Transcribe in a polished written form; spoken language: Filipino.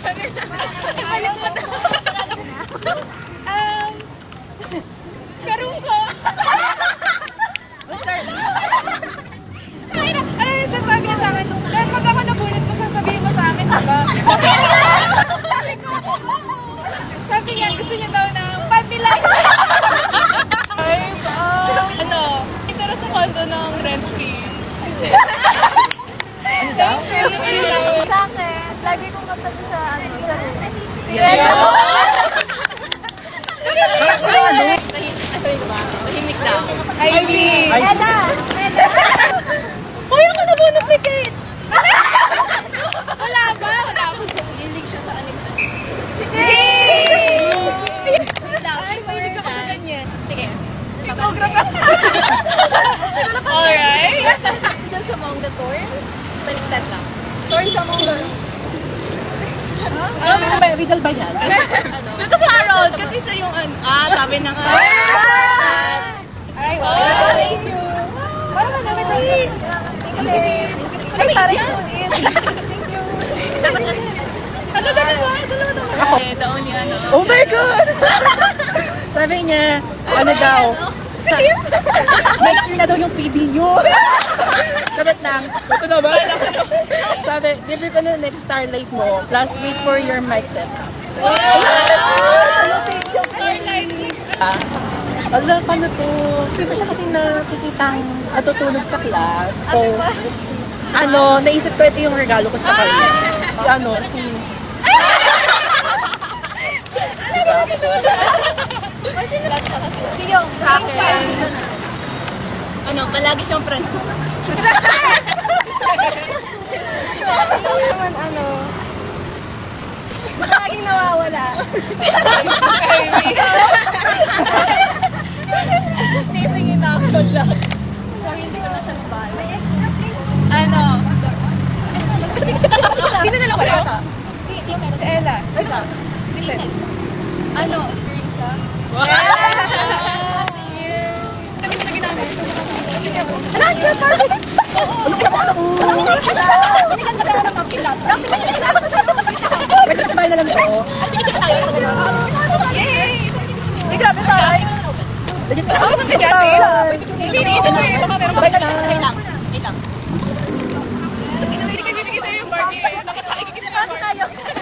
Ibalik mo to. Karong ko. Ano yung sasabi niya sa akin? Dahil pag ako nabunot mo, sasabihin mo sa akin, diba? Sabi ko, sabi niya, gusto niya daw ng panty life. Pero sa condo ng rent fee. Thank you. Sa akin, lagi kong katabi sa room. Tahimik daw. Ivy! Eda! Hoy, ako nabunot ni Kate! Wala ba? Wala ako. Hilig siya sa anik. Hey! Ay, mahilig ako sa ganyan. Sige. Alright. Just among the thorns, baliktad lang. Thorns among the... Ano ba? Riddle ba yan? Ano? Ito si Harold, kasi siya yung sabi na nga. Ay, wow. Thank you. Parang ano ba tayo? Ay, parang Thank you. Tapos, dalawa. The only Oh my God! Sabi niya, ano daw? Next year na daw yung PBU. Sabit lang. Ito na ba? Sabi, libre ko na next star life mo. Plus, wait for your mic setup. Ala, paano to? Hindi ko siya kasi nakikitang natutulog sa class. So, naisip ko ito yung regalo ko sa kanya. Si Siyong. Sa akin, palagi siyang friend. Naman laging nawawala. Tisingin ako lang. Sorry, hindi ko na siya nabala. Sino na lang ko yata? Si Ella. Si Seth. Teresa. Wow! sabay na lang ito. Yay! Ay, grabe tayo. Ako ba nagyate? Isinisin mo yung baka meron Sabay na lang. Wait lang. Hindi ka bibigay sa'yo yung Barbie. Nakakaigigit na yung Barbie.